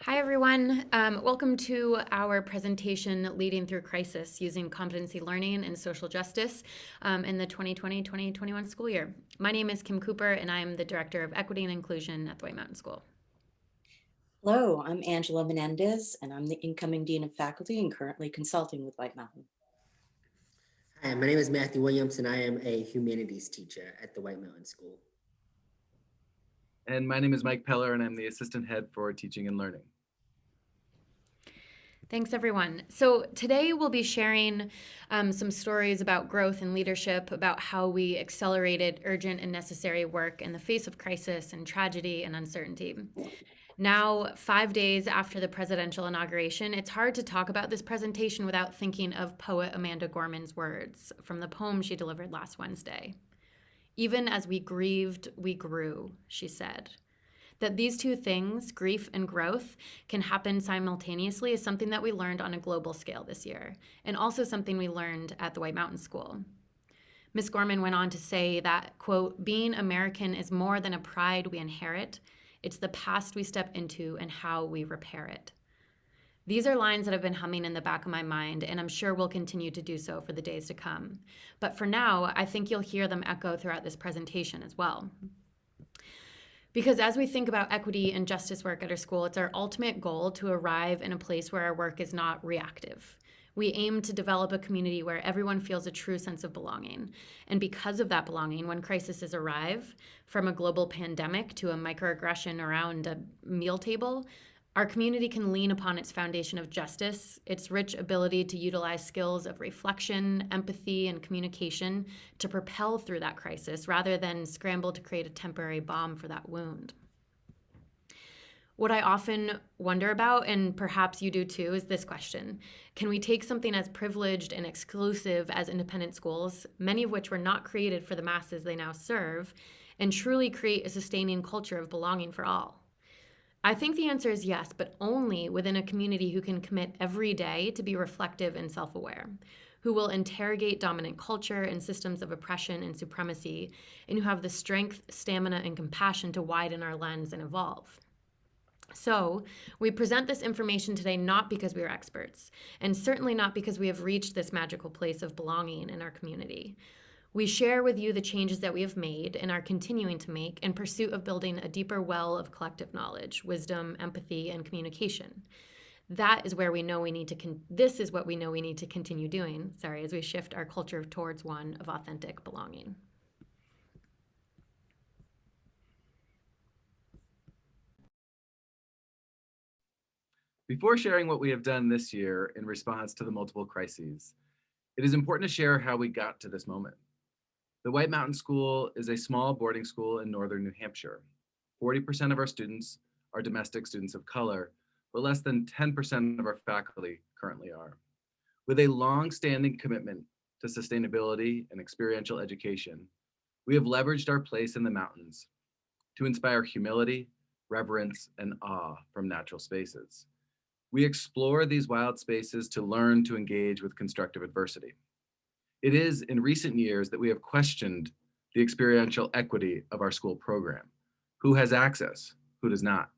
Hi, everyone. Welcome to our presentation, Leading Through Crisis, using competency learning and social justice in the 2020-2021 school year. My name is Kim Cooper, and I'm the Director of Equity and Inclusion at the White Mountain School. Hello, I'm Angela Menendez, and I'm the incoming Dean of Faculty and currently consulting with White Mountain. Hi, my name is Matthew Williams, and I am a humanities teacher at the White Mountain School. And my name is Mike Peller, and I'm the Assistant Head for Teaching and Learning. Thanks, everyone. So today we'll be sharing some stories about growth and leadership, about how we accelerated urgent and necessary work in the face of crisis and tragedy and uncertainty. Now, 5 days after the presidential inauguration, it's hard to talk about this presentation without thinking of poet Amanda Gorman's words from the poem she delivered last Wednesday. "Even as we grieved, we grew," she said. That these two things, grief and growth, can happen simultaneously is something that we learned on a global scale this year, and also something we learned at the White Mountain School. Ms. Gorman went on to say that, quote, "Being American is more than a pride we inherit. It's the past we step into and how we repair it." These are lines that have been humming in the back of my mind, and I'm sure will continue to do so for the days to come. But for now, I think you'll hear them echo throughout this presentation as well. Because as we think about equity and justice work at our school, it's our ultimate goal to arrive in a place where our work is not reactive. We aim to develop a community where everyone feels a true sense of belonging. And because of that belonging, when crises arrive, from a global pandemic to a microaggression around a meal table, our community can lean upon its foundation of justice, its rich ability to utilize skills of reflection, empathy, and communication to propel through that crisis rather than scramble to create a temporary balm for that wound. What I often wonder about, and perhaps you do too, is this question. Can we take something as privileged and exclusive as independent schools, many of which were not created for the masses they now serve, and truly create a sustaining culture of belonging for all? I think the answer is yes, but only within a community who can commit every day to be reflective and self-aware, who will interrogate dominant culture and systems of oppression and supremacy, and who have the strength, stamina, and compassion to widen our lens and evolve. So, we present this information today not because we are experts, and certainly not because we have reached this magical place of belonging in our community. We share with you the changes that we have made and are continuing to make in pursuit of building a deeper well of collective knowledge, wisdom, empathy, and communication. That is where we know we need to this is what we know we need to continue doing, as we shift our culture towards one of authentic belonging. Before sharing what we have done this year in response to the multiple crises, it is important to share how we got to this moment. The White Mountain School is a small boarding school in northern New Hampshire. 40% of our students are domestic students of color, but less than 10% of our faculty currently are. With a long-standing commitment to sustainability and experiential education, we have leveraged our place in the mountains to inspire humility, reverence, and awe from natural spaces. We explore these wild spaces to learn to engage with constructive adversity. It is in recent years that we have questioned the experiential equity of our school program. Who has access? Who does not?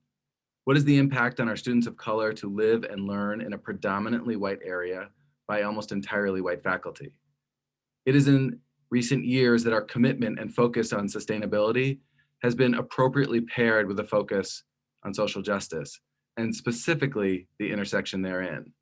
What is the impact on our students of color to live and learn in a predominantly white area by almost entirely white faculty? It is in recent years that our commitment and focus on sustainability has been appropriately paired with a focus on social justice, and specifically the intersection therein.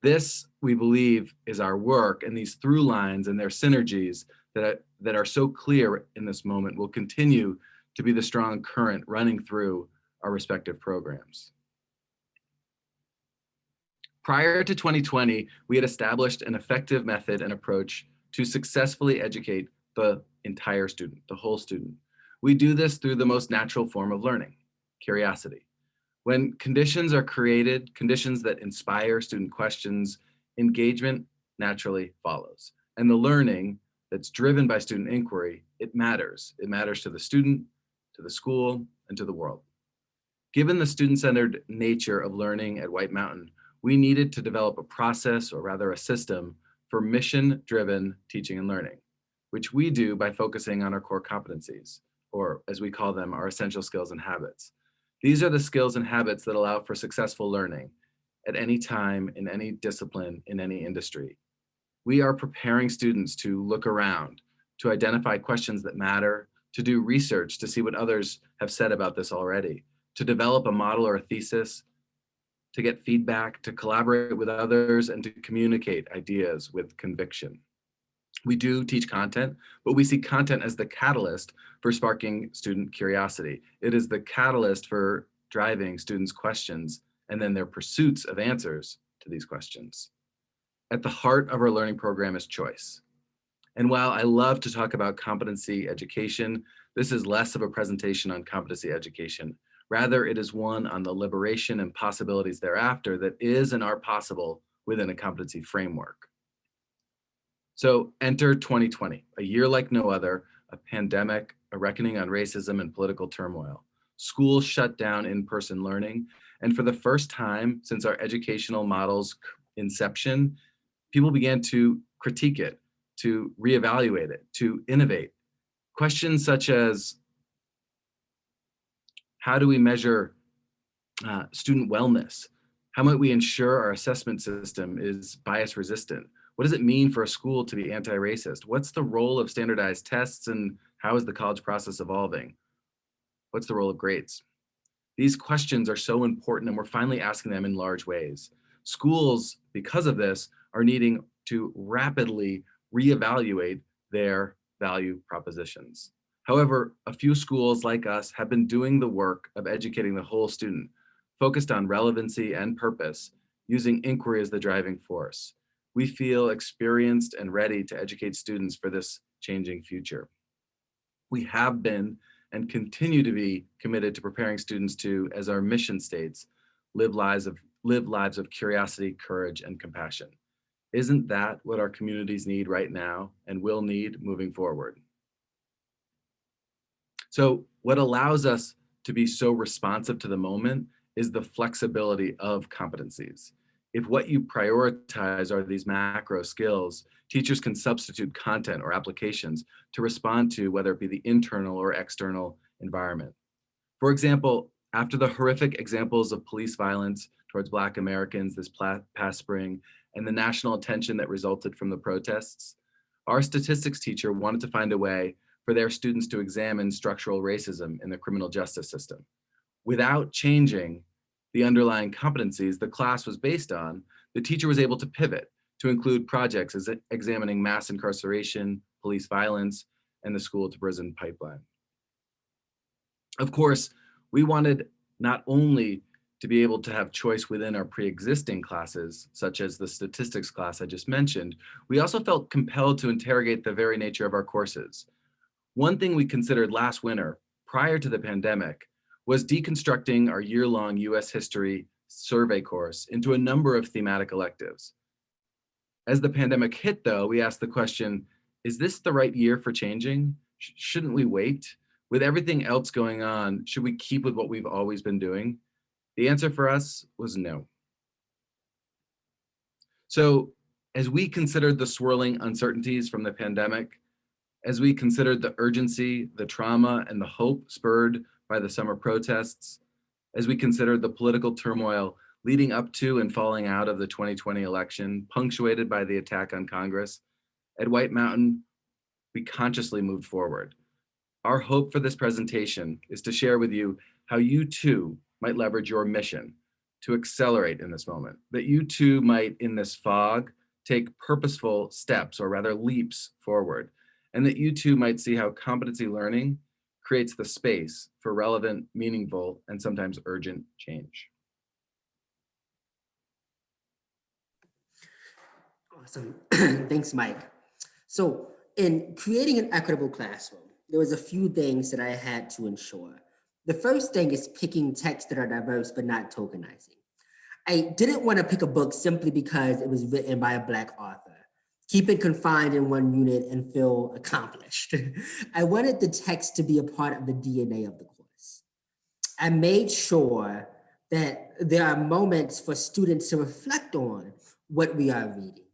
This, we believe, is our work, and these through lines and their synergies that are so clear in this moment will continue to be the strong current running through our respective programs. Prior to 2020, we had established an effective method and approach to successfully educate the entire student, the whole student. We do this through the most natural form of learning, curiosity. When conditions are created, conditions that inspire student questions, engagement naturally follows. And the learning that's driven by student inquiry, it matters. It matters to the student, to the school, and to the world. Given the student-centered nature of learning at White Mountain, we needed to develop a process, or rather a system, for mission-driven teaching and learning, which we do by focusing on our core competencies, or as we call them, our essential skills and habits. These are the skills and habits that allow for successful learning at any time, in any discipline, in any industry. We are preparing students to look around, to identify questions that matter, to do research to see what others have said about this already, to develop a model or a thesis, to get feedback, to collaborate with others, and to communicate ideas with conviction. We do teach content, but we see content as the catalyst for sparking student curiosity. It is the catalyst for driving students' questions and then their pursuits of answers to these questions. At the heart of our learning program is choice. And while I love to talk about competency education, this is less of a presentation on competency education. Rather, it is one on the liberation and possibilities thereafter that is and are possible within a competency framework. So enter 2020, a year like no other, a pandemic, a reckoning on racism and political turmoil. Schools shut down in-person learning, and for the first time since our educational model's inception, people began to critique it, to reevaluate it, to innovate. Questions such as, how do we measure student wellness? How might we ensure our assessment system is bias resistant? What does it mean for a school to be anti-racist? What's the role of standardized tests and how is the college process evolving? What's the role of grades? These questions are so important and we're finally asking them in large ways. Schools, because of this, are needing to rapidly reevaluate their value propositions. However, a few schools like us have been doing the work of educating the whole student, focused on relevancy and purpose, using inquiry as the driving force. We feel experienced and ready to educate students for this changing future. We have been and continue to be committed to preparing students to, as our mission states, live lives of curiosity, courage, and compassion. Isn't that what our communities need right now and will need moving forward? So what allows us to be so responsive to the moment is the flexibility of competencies. If what you prioritize are these macro skills, teachers can substitute content or applications to respond to whether it be the internal or external environment. For example, after the horrific examples of police violence towards Black Americans this past spring and the national attention that resulted from the protests, our statistics teacher wanted to find a way for their students to examine structural racism in the criminal justice system. Without changing the underlying competencies the class was based on, the teacher was able to pivot to include projects as examining mass incarceration, police violence, and the school to prison pipeline. Of course, we wanted not only to be able to have choice within our pre-existing classes, such as the statistics class I just mentioned, we also felt compelled to interrogate the very nature of our courses. One thing we considered last winter, prior to the pandemic, was deconstructing our year-long US history survey course into a number of thematic electives. As the pandemic hit though, we asked the question, is this the right year for changing? Shouldn't we wait? With everything else going on, should we keep with what we've always been doing? The answer for us was no. So as we considered the swirling uncertainties from the pandemic, as we considered the urgency, the trauma, and the hope spurred by the summer protests, as we considered the political turmoil leading up to and falling out of the 2020 election, punctuated by the attack on Congress, at White Mountain, we consciously moved forward. Our hope for this presentation is to share with you how you too might leverage your mission to accelerate in this moment, that you too might, in this fog, take purposeful steps, or rather leaps forward, and that you too might see how competency learning creates the space for relevant, meaningful, and sometimes urgent change. Awesome. Thanks, Mike. So in creating an equitable classroom, there was a few things that I had to ensure. The first thing is picking texts that are diverse but not tokenizing. I didn't want to pick a book simply because it was written by a Black author. Keep it confined in one unit and feel accomplished. I wanted the text to be a part of the DNA of the course. I made sure that there are moments for students to reflect on what we are reading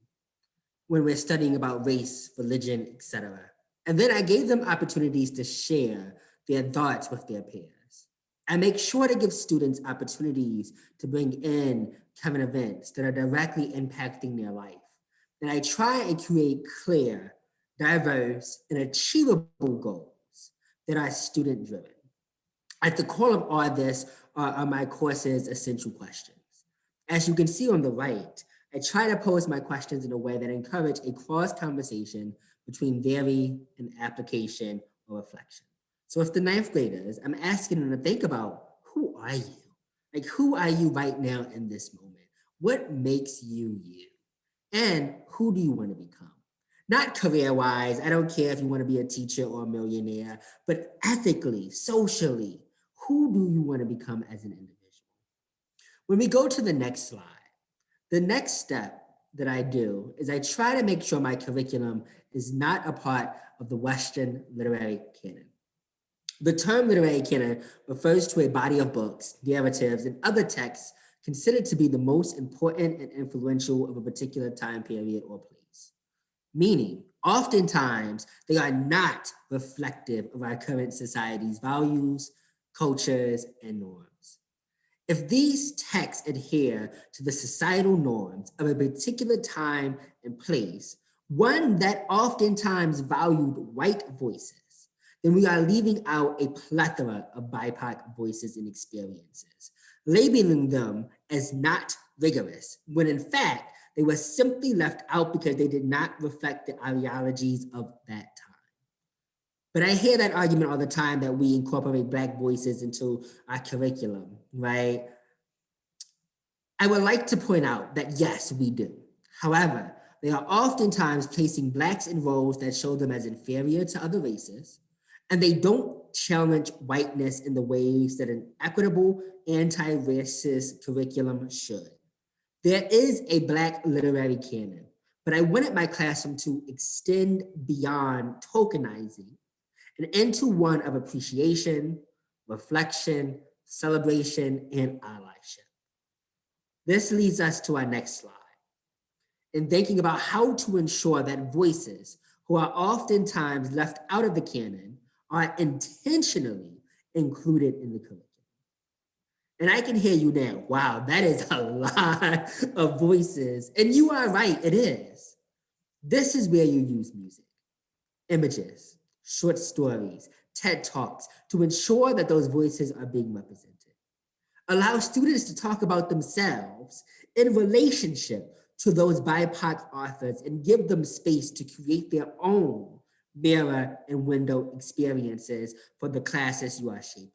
when we're studying about race, religion, etc. And then I gave them opportunities to share their thoughts with their peers. I make sure to give students opportunities to bring in current events that are directly impacting their life. And I try and create clear, diverse, and achievable goals that are student driven. At the core of all this are my course's essential questions. As you can see on the right, I try to pose my questions in a way that encourage a cross conversation between theory and application or reflection. So if the ninth graders, I'm asking them to think about, who are you? Like, who are you right now in this moment? What makes you you? And who do you want to become? Not career-wise, I don't care if you want to be a teacher or a millionaire, but ethically, socially, who do you want to become as an individual? When we go to the next slide, the next step that I do is I try to make sure my curriculum is not a part of the Western literary canon. The term literary canon refers to a body of books, narratives, and other texts considered to be the most important and influential of a particular time period or place. Meaning, oftentimes, they are not reflective of our current society's values, cultures, and norms. If these texts adhere to the societal norms of a particular time and place, one that oftentimes valued white voices, then we are leaving out a plethora of BIPOC voices and experiences, labeling them as not rigorous, when in fact, they were simply left out because they did not reflect the ideologies of that time. But I hear that argument all the time that we incorporate Black voices into our curriculum, right? I would like to point out that yes, we do. However, they are oftentimes placing Blacks in roles that show them as inferior to other races, and they don't challenge whiteness in the ways that an equitable, anti-racist curriculum should. There is a Black literary canon, but I wanted my classroom to extend beyond tokenizing and into one of appreciation, reflection, celebration, and allyship. This leads us to our next slide. In thinking about how to ensure that voices who are oftentimes left out of the canon are intentionally included in the curriculum. And I can hear you now. Wow, that is a lot of voices. And you are right, it is. This is where you use music, images, short stories, TED Talks to ensure that those voices are being represented. Allow students to talk about themselves in relationship to those BIPOC authors and give them space to create their own mirror and window experiences for the classes you are shaping.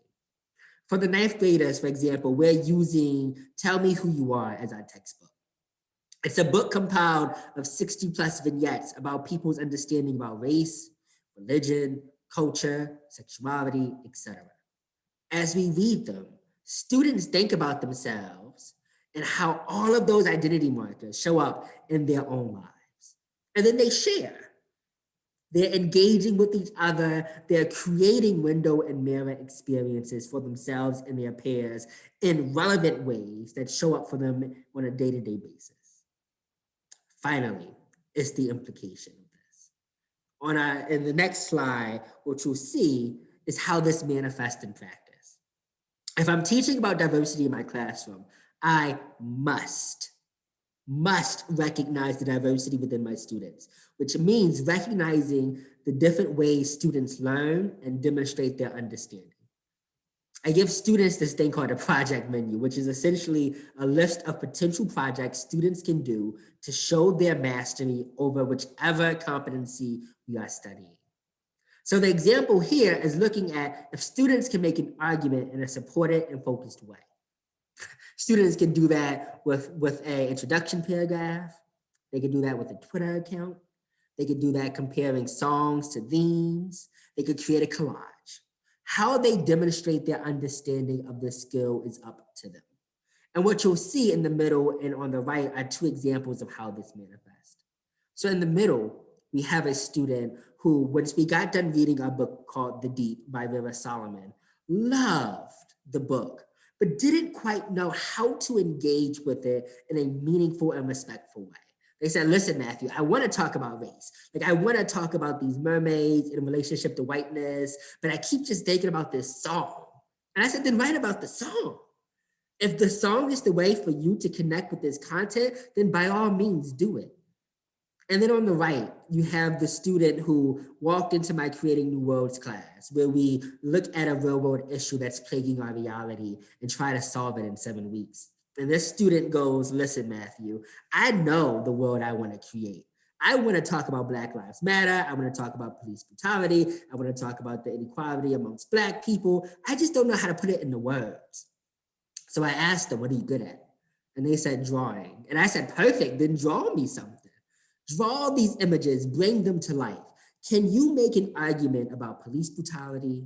For the ninth graders, for example, we're using Tell Me Who You Are as our textbook. It's a book compiled of 60 plus vignettes about people's understanding about race, religion, culture, sexuality, etc. As we read them, students think about themselves and how all of those identity markers show up in their own lives. And then they share. They're engaging with each other. They're creating window and mirror experiences for themselves and their peers in relevant ways that show up for them on a day-to-day basis. Finally, it's the implication of this. In the next slide, what you'll see is how this manifests in practice. If I'm teaching about diversity in my classroom, I must recognize the diversity within my students, which means recognizing the different ways students learn and demonstrate their understanding. I give students this thing called a project menu, which is essentially a list of potential projects students can do to show their mastery over whichever competency we are studying. So the example here is looking at if students can make an argument in a supported and focused way. Students can do that with an introduction paragraph. They can do that with a Twitter account. They could do that comparing songs to themes. They could create a collage. How they demonstrate their understanding of this skill is up to them. And what you'll see in the middle and on the right are two examples of how this manifests. So in the middle, we have a student who, once we got done reading our book called The Deep by Vera Solomon, loved the book, but didn't quite know how to engage with it in a meaningful and respectful way. They said, listen, Matthew, I want to talk about race. Like, I want to talk about these mermaids in relationship to whiteness, but I keep just thinking about this song. And I said, then write about the song. If the song is the way for you to connect with this content, then by all means do it. And then on the right, you have the student who walked into my Creating New Worlds class, where we look at a real world issue that's plaguing our reality and try to solve it in 7 weeks. And this student goes, listen, Matthew, I know the world I want to create. I want to talk about Black Lives Matter. I want to talk about police brutality. I want to talk about the inequality amongst Black people. I just don't know how to put it into words. So I asked them, what are you good at? And they said, drawing. And I said, perfect, then draw me something. Draw these images, bring them to life. Can you make an argument about police brutality,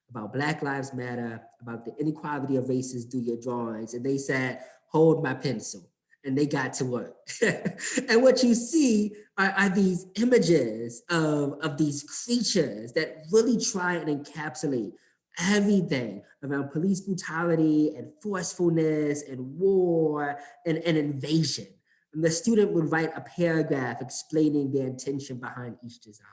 about Black Lives Matter, about the inequality of races through your drawings? And they said, hold my pencil. And they got to work. And what you see are these images of these creatures that really try and encapsulate everything around police brutality and forcefulness and war and invasion. And the student would write a paragraph explaining their intention behind each design.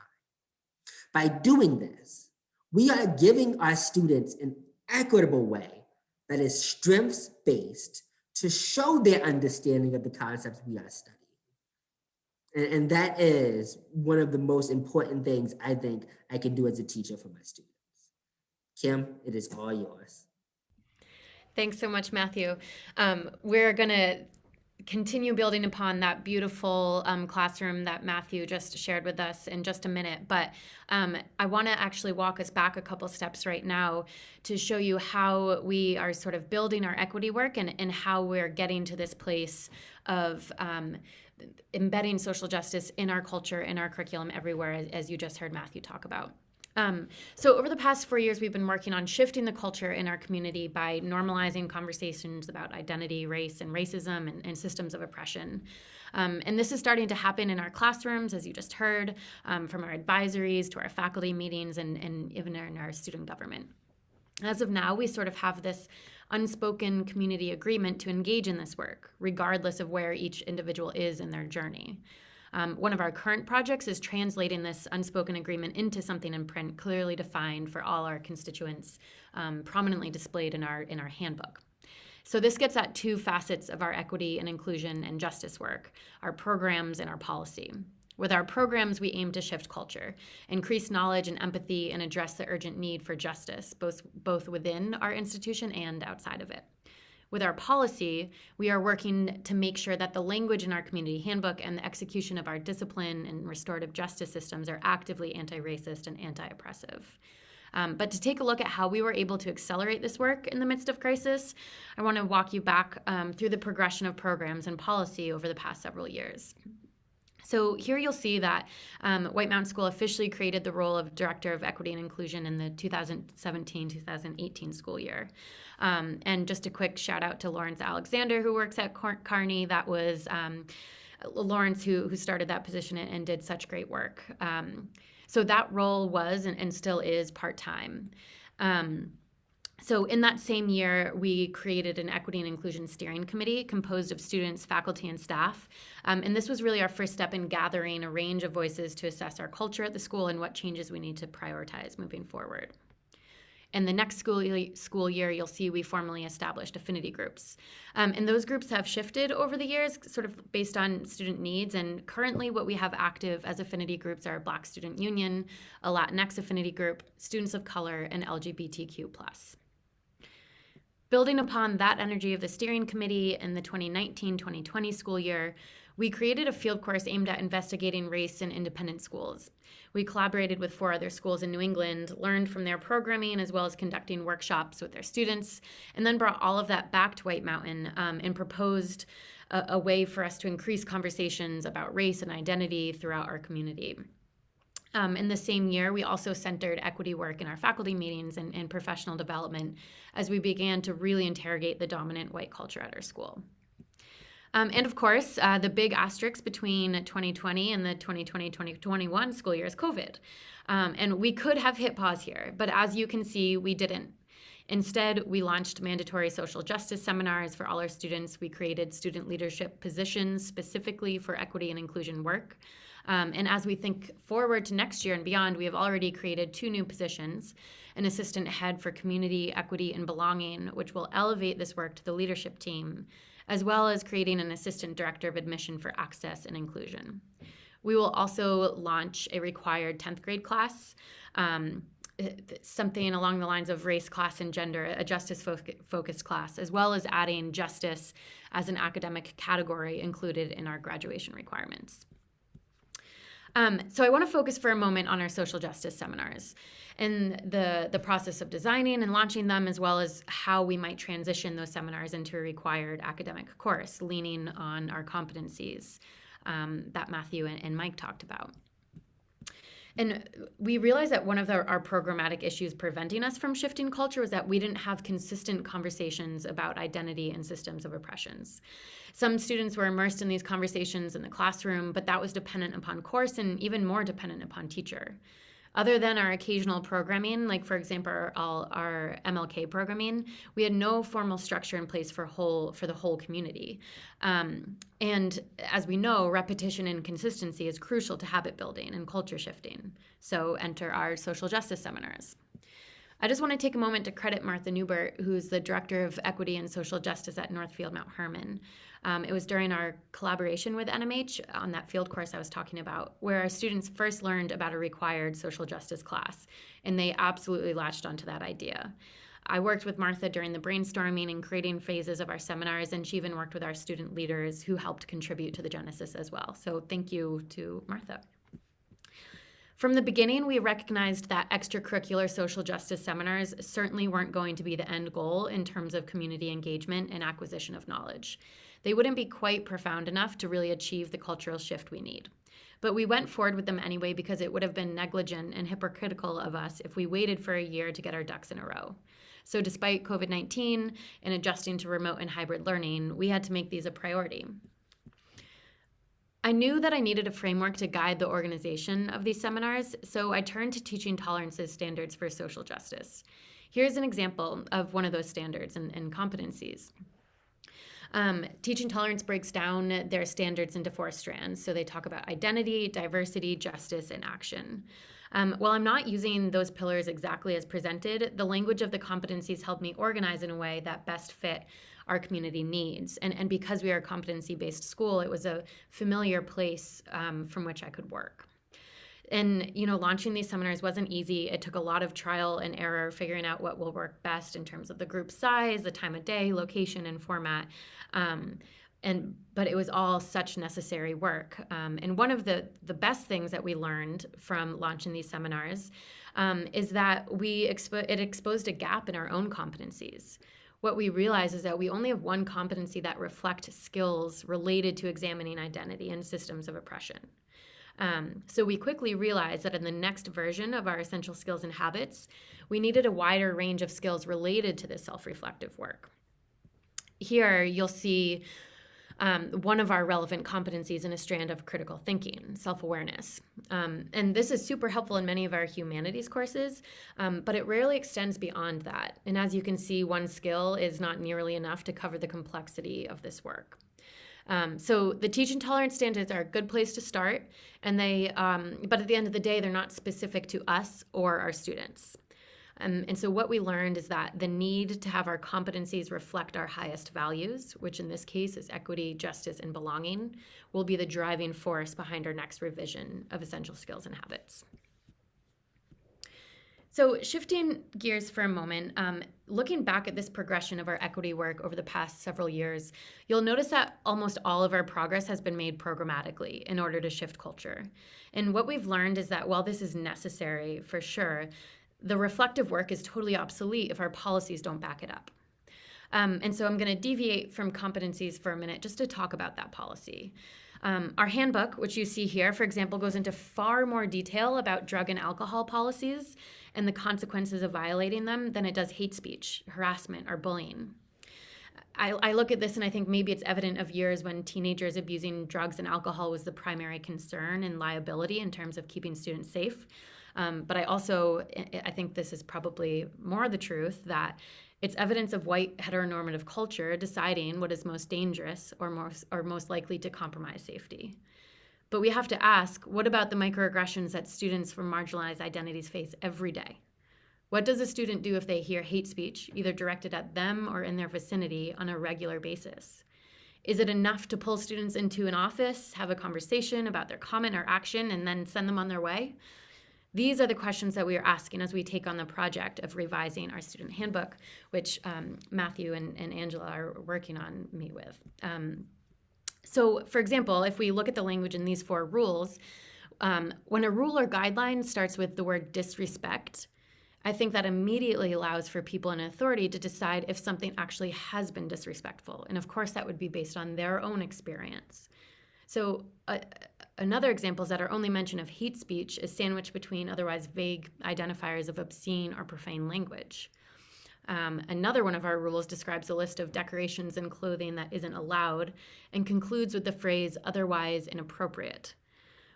By doing this, we are giving our students an equitable way that is strengths-based to show their understanding of the concepts we are studying. And that is one of the most important things I think I can do as a teacher for my students. Kim, it is all yours. Thanks so much, Matthew. We're going to continue building upon that beautiful classroom that Matthew just shared with us in just a minute. But I want to actually walk us back a couple steps right now to show you how we are sort of building our equity work and how we're getting to this place of embedding social justice in our culture, in our curriculum everywhere, as you just heard Matthew talk about. So over the past 4 years, we've been working on shifting the culture in our community by normalizing conversations about identity, race, and racism and systems of oppression. And this is starting to happen in our classrooms, as you just heard, from our advisories to our faculty meetings and even in our student government. As of now, we sort of have this unspoken community agreement to engage in this work, regardless of where each individual is in their journey. One of our current projects is translating this unspoken agreement into something in print, clearly defined for all our constituents, prominently displayed in our handbook. So this gets at two facets of our equity and inclusion and justice work, our programs and our policy. With our programs, we aim to shift culture, increase knowledge and empathy, and address the urgent need for justice, both within our institution and outside of it. With our policy, we are working to make sure that the language in our community handbook and the execution of our discipline and restorative justice systems are actively anti-racist and anti-oppressive. But to take a look at how we were able to accelerate this work in the midst of crisis, I want to walk you back through the progression of programs and policy over the past several years. So here you'll see that White Mountain School officially created the role of Director of Equity and Inclusion in the 2017-2018 school year. And just a quick shout out to Lawrence Alexander, who works at Kearney. That was Lawrence who started that position and did such great work. So that role was and still is part-time. So in that same year, we created an Equity and Inclusion Steering Committee composed of students, faculty, and staff. And this was really our first step in gathering a range of voices to assess our culture at the school and what changes we need to prioritize moving forward. In the next school year, you'll see we formally established affinity groups. And those groups have shifted over the years, sort of based on student needs. And currently what we have active as affinity groups are Black Student Union, a Latinx affinity group, Students of Color, and LGBTQ+. Building upon that energy of the steering committee in the 2019-2020 school year, we created a field course aimed at investigating race in independent schools. We collaborated with 4 other schools in New England, learned from their programming as well as conducting workshops with their students, and then brought all of that back to White Mountain and proposed a way for us to increase conversations about race and identity throughout our community. In the same year, we also centered equity work in our faculty meetings and professional development as we began to really interrogate the dominant white culture at our school. And of course, the big asterisk between 2020 and the 2020-2021 school year is COVID. And we could have hit pause here, but as you can see, we didn't. Instead, we launched mandatory social justice seminars for all our students. We created student leadership positions specifically for equity and inclusion work. And as we think forward to next year and beyond, we have already created 2 new positions, an assistant head for community, equity, and belonging, which will elevate this work to the leadership team, as well as creating an assistant director of admission for access and inclusion. We will also launch a required 10th grade class, something along the lines of race, class, and gender, a justice-focused class, as well as adding justice as an academic category included in our graduation requirements. So I want to focus for a moment on our social justice seminars and the process of designing and launching them, as well as how we might transition those seminars into a required academic course, leaning on our competencies that Matthew and Mike talked about. And we realized that one of our programmatic issues preventing us from shifting culture was that we didn't have consistent conversations about identity and systems of oppressions. Some students were immersed in these conversations in the classroom, but that was dependent upon course and even more dependent upon teacher. Other than our occasional programming, like for example, our MLK programming, we had no formal structure in place for the whole community. And as we know, repetition and consistency is crucial to habit building and culture shifting. So enter our social justice seminars. I just want to take a moment to credit Martha Newbert, who's the Director of Equity and Social Justice at Northfield Mount Hermon. It was during our collaboration with NMH on that field course I was talking about, where our students first learned about a required social justice class, and they absolutely latched onto that idea. I worked with Martha during the brainstorming and creating phases of our seminars, and she even worked with our student leaders who helped contribute to the genesis as well. So thank you to Martha. From the beginning, we recognized that extracurricular social justice seminars certainly weren't going to be the end goal in terms of community engagement and acquisition of knowledge. They wouldn't be quite profound enough to really achieve the cultural shift we need. But we went forward with them anyway because it would have been negligent and hypocritical of us if we waited for a year to get our ducks in a row. So despite COVID-19 and adjusting to remote and hybrid learning, we had to make these a priority. I knew that I needed a framework to guide the organization of these seminars, so I turned to Teaching Tolerance's standards for social justice. Here's an example of one of those standards and competencies. Teaching Tolerance breaks down their standards into 4 strands. So they talk about identity, diversity, justice, and action. While I'm not using those pillars exactly as presented, the language of the competencies helped me organize in a way that best fit our community needs. And because we are a competency-based school, it was a familiar place from which I could work. And, launching these seminars wasn't easy. It took a lot of trial and error, figuring out what will work best in terms of the group size, the time of day, location, and format. But it was all such necessary work. And one of the best things that we learned from launching these seminars is that it exposed a gap in our own competencies. What we realize is that we only have one competency that reflects skills related to examining identity and systems of oppression. So we quickly realized that in the next version of our essential skills and habits, we needed a wider range of skills related to this self-reflective work. Here, you'll see one of our relevant competencies in a strand of critical thinking, self-awareness. And this is super helpful in many of our humanities courses, but it rarely extends beyond that. And as you can see, one skill is not nearly enough to cover the complexity of this work. So the Teaching Tolerance standards are a good place to start, and but at the end of the day, they're not specific to us or our students. And so what we learned is that the need to have our competencies reflect our highest values, which in this case is equity, justice, and belonging, will be the driving force behind our next revision of essential skills and habits. So shifting gears for a moment, looking back at this progression of our equity work over the past several years, you'll notice that almost all of our progress has been made programmatically in order to shift culture. And what we've learned is that while this is necessary for sure, the reflective work is totally obsolete if our policies don't back it up. And so I'm going to deviate from competencies for a minute just to talk about that policy. Our handbook, which you see here, for example, goes into far more detail about drug and alcohol policies and the consequences of violating them than it does hate speech, harassment, or bullying. I look at this and I think maybe it's evident of years when teenagers abusing drugs and alcohol was the primary concern and liability in terms of keeping students safe. But I think this is probably more the truth, that it's evidence of white heteronormative culture deciding what is most dangerous or most likely to compromise safety. But we have to ask, what about the microaggressions that students from marginalized identities face every day? What does a student do if they hear hate speech, either directed at them or in their vicinity, on a regular basis? Is it enough to pull students into an office, have a conversation about their comment or action, and then send them on their way? These are the questions that we are asking as we take on the project of revising our student handbook, which Matthew and Angela are working on me with. So, for example, if we look at the language in these 4 rules, when a rule or guideline starts with the word disrespect, I think that immediately allows for people in authority to decide if something actually has been disrespectful. And of course, that would be based on their own experience. So another example is that our only mention of hate speech is sandwiched between otherwise vague identifiers of obscene or profane language. Another one of our rules describes a list of decorations and clothing that isn't allowed and concludes with the phrase otherwise inappropriate.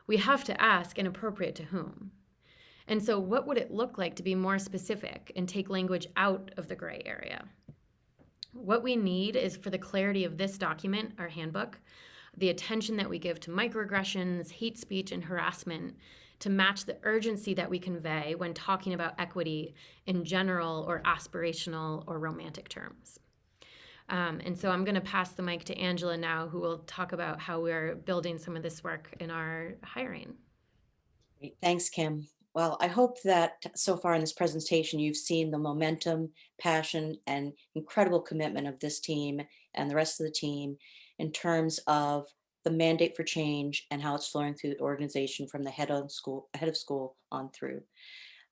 We have to ask, inappropriate to whom? And so what would it look like to be more specific and take language out of the gray area? What we need is for the clarity of this document, our handbook, the attention that we give to microaggressions, hate speech, and harassment to match the urgency that we convey when talking about equity in general or aspirational or romantic terms. And so I'm going to pass the mic to Angela now, who will talk about how we're building some of this work in our hiring. Great. Thanks, Kim. Well, I hope that so far in this presentation, you've seen the momentum, passion, and incredible commitment of this team and the rest of the team in terms of the mandate for change and how it's flowing through the organization from the head of school on through.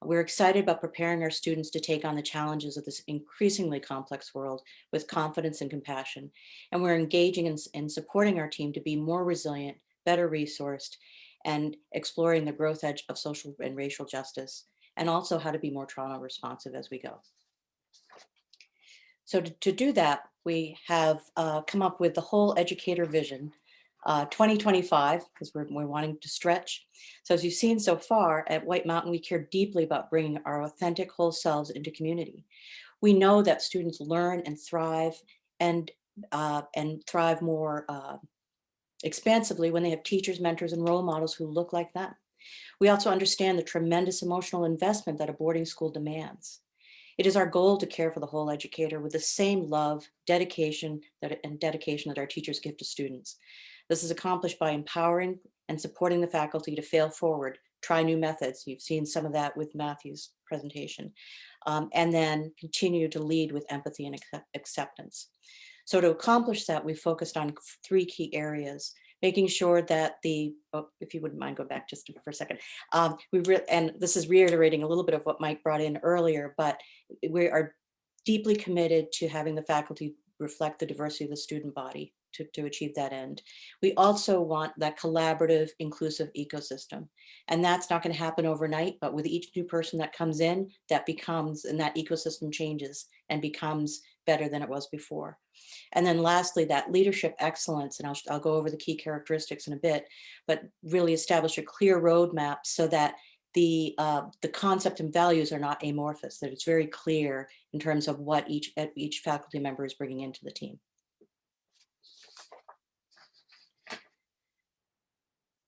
We're excited about preparing our students to take on the challenges of this increasingly complex world with confidence and compassion. And we're engaging in supporting our team to be more resilient, better resourced, and exploring the growth edge of social and racial justice, and also how to be more trauma responsive as we go. So to do that, we have come up with the whole Educator vision, 2025, because we're wanting to stretch. So as you've seen so far at White Mountain, we care deeply about bringing our authentic whole selves into community. We know that students learn and thrive and thrive more expansively when they have teachers, mentors, and role models who look like them. We also understand the tremendous emotional investment that a boarding school demands. It is our goal to care for the whole educator with the same love, dedication that our teachers give to students. This is accomplished by empowering and supporting the faculty to fail forward, try new methods. You've seen some of that with Matthew's presentation, and then continue to lead with empathy and acceptance. So to accomplish that, we focused on 3 key areas, making sure that if you wouldn't mind, go back just for a second. And this is reiterating a little bit of what Mike brought in earlier, but we are deeply committed to having the faculty reflect the diversity of the student body to achieve that end. We also want that collaborative, inclusive ecosystem. And that's not going to happen overnight, but with each new person that comes in, that ecosystem changes and becomes better than it was before. And then lastly, that leadership excellence, and I'll go over the key characteristics in a bit, but really establish a clear roadmap so that the concept and values are not amorphous, that it's very clear in terms of what each faculty member is bringing into the team.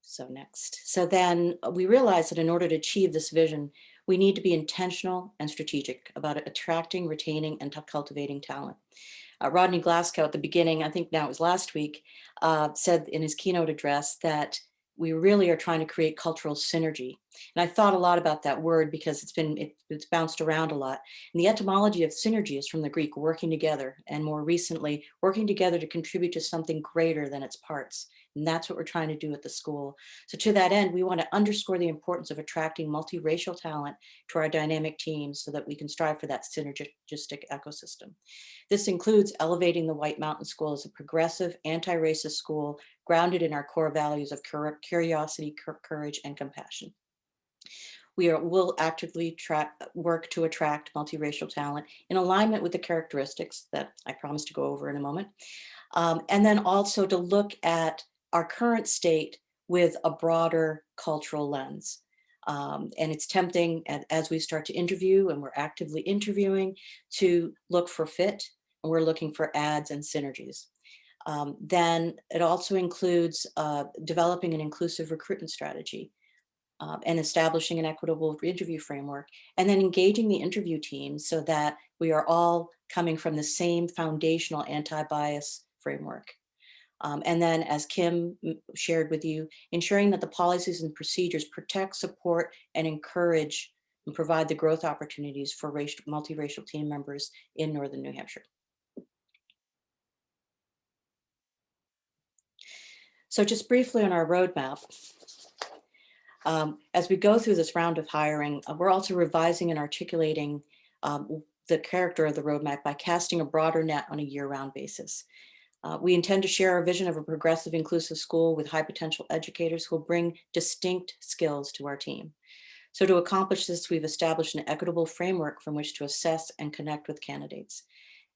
So next. So then we realized that in order to achieve this vision, we need to be intentional and strategic about attracting, retaining, and cultivating talent. Rodney Glasgow at the beginning, I think now it was last week, said in his keynote address that we really are trying to create cultural synergy. And I thought a lot about that word because it's bounced around a lot. And the etymology of synergy is from the Greek, working together, and more recently, working together to contribute to something greater than its parts. And that's what we're trying to do at the school. So to that end, we want to underscore the importance of attracting multiracial talent to our dynamic teams so that we can strive for that synergistic ecosystem. This includes elevating the White Mountain School as a progressive, anti-racist school grounded in our core values of curiosity, courage, and compassion. Will actively work to attract multiracial talent in alignment with the characteristics that I promised to go over in a moment. And then also to look at our current state with a broader cultural lens. And it's tempting as we start to interview, and we're actively interviewing, to look for fit, and we're looking for adds and synergies. Then it also includes developing an inclusive recruitment strategy, and establishing an equitable interview framework, and then engaging the interview team so that we are all coming from the same foundational anti-bias framework. And then, as Kim shared with you, ensuring that the policies and procedures protect, support, and encourage and provide the growth opportunities for multiracial team members in Northern New Hampshire. So just briefly on our roadmap, as we go through this round of hiring, we're also revising and articulating the character of the roadmap by casting a broader net on a year-round basis. We intend to share our vision of a progressive, inclusive school with high potential educators who will bring distinct skills to our team. So to accomplish this, we've established an equitable framework from which to assess and connect with candidates.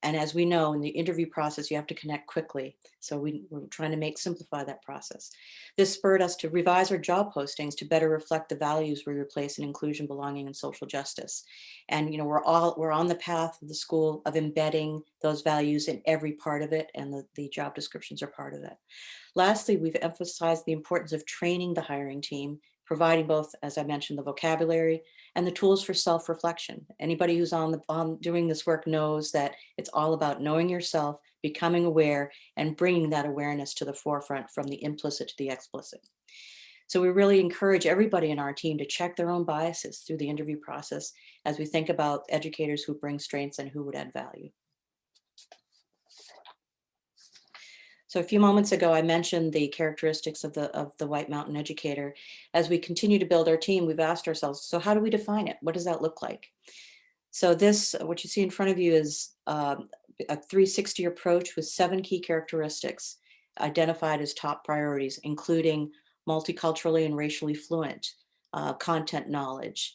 And as we know, in the interview process, you have to connect quickly. So we're trying to simplify that process. This spurred us to revise our job postings to better reflect the values we replace in inclusion, belonging, and social justice. And we're on the path of the school of embedding those values in every part of it, and the job descriptions are part of it. Lastly, we've emphasized the importance of training the hiring team, providing both, as I mentioned, the vocabulary and the tools for self-reflection. Anybody who's doing this work knows that it's all about knowing yourself, becoming aware, and bringing that awareness to the forefront from the implicit to the explicit. So we really encourage everybody in our team to check their own biases through the interview process as we think about educators who bring strengths and who would add value. So a few moments ago, I mentioned the characteristics of the White Mountain Educator. As we continue to build our team, we've asked ourselves, so how do we define it? What does that look like? So this, what you see in front of you, is a 360 approach with 7 key characteristics identified as top priorities, including multiculturally and racially fluent, content knowledge,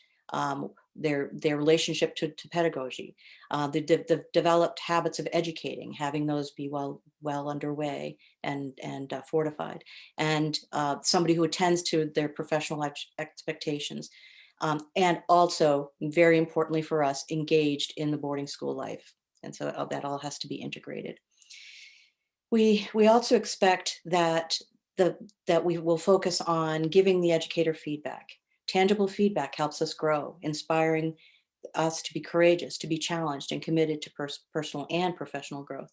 their relationship to pedagogy, the developed habits of educating, having those be well underway and fortified, and somebody who attends to their professional expectations, and also, very importantly for us, engaged in the boarding school life. And so that all has to be integrated. We also expect that we will focus on giving the educator feedback. Tangible feedback helps us grow, inspiring us to be courageous, to be challenged, and committed to personal and professional growth.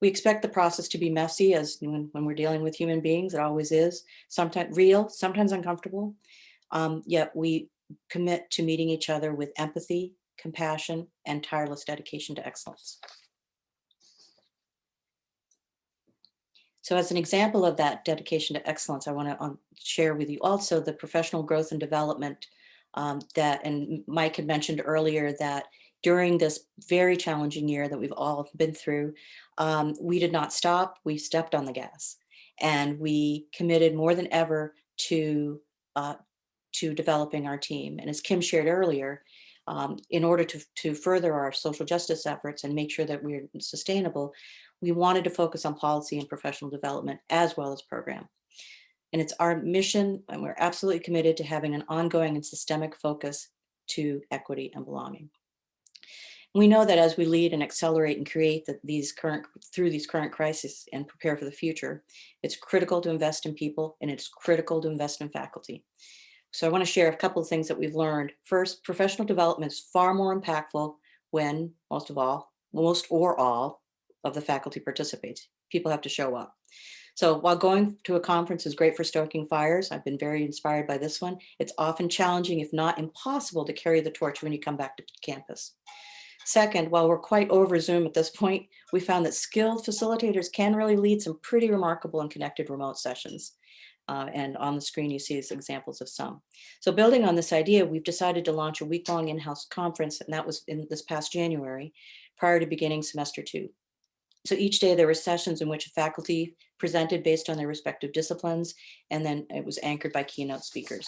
We expect the process to be messy, as when we're dealing with human beings, it always is, sometimes real, sometimes uncomfortable, yet we commit to meeting each other with empathy, compassion, and tireless dedication to excellence. So as an example of that dedication to excellence, I want to share with you also the professional growth and development and Mike had mentioned earlier that during this very challenging year that we've all been through, we did not stop, we stepped on the gas, and we committed more than ever to developing our team. And as Kim shared earlier, in order to further our social justice efforts and make sure that we're sustainable, we wanted to focus on policy and professional development as well as program. And it's our mission, and we're absolutely committed to having an ongoing and systemic focus to equity and belonging. We know that as we lead and accelerate and create through these current crises and prepare for the future, it's critical to invest in people, and it's critical to invest in faculty. So I want to share a couple of things that we've learned. First, professional development is far more impactful when most or all of the faculty participates. People have to show up. So while going to a conference is great for stoking fires, I've been very inspired by this one, it's often challenging, if not impossible, to carry the torch when you come back to campus. Second, while we're quite over Zoom at this point, we found that skilled facilitators can really lead some pretty remarkable and connected remote sessions. And on the screen, you see examples of some. So building on this idea, we've decided to launch a week-long in-house conference, and that was in this past January, prior to beginning semester 2. So each day there were sessions in which faculty presented based on their respective disciplines, and then it was anchored by keynote speakers.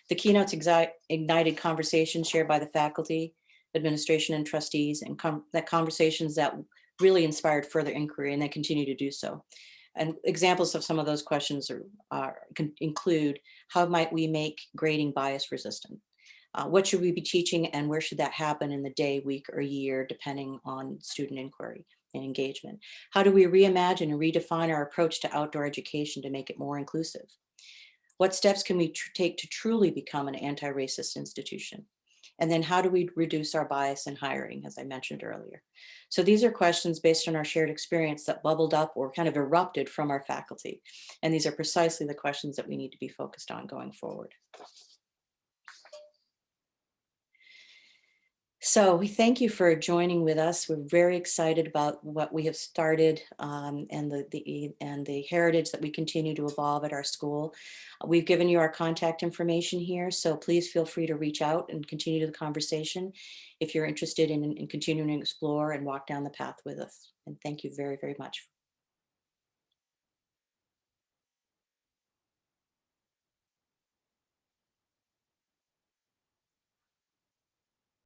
The keynotes ignited conversations shared by the faculty, administration, and trustees, and conversations that really inspired further inquiry, and they continue to do so. And examples of some of those questions can include, how might we make grading bias resistant? What should we be teaching, and where should that happen in the day, week, or year, depending on student inquiry and engagement? How do we reimagine and redefine our approach to outdoor education to make it more inclusive? What steps can we take to truly become an anti-racist institution? And then how do we reduce our bias in hiring, as I mentioned earlier? So these are questions based on our shared experience that bubbled up or kind of erupted from our faculty. And these are precisely the questions that we need to be focused on going forward. So we thank you for joining with us. We're very excited about what we have started, and the heritage that we continue to evolve at our school. We've given you our contact information here, so please feel free to reach out and continue the conversation if you're interested in continuing to explore and walk down the path with us. And thank you very, very much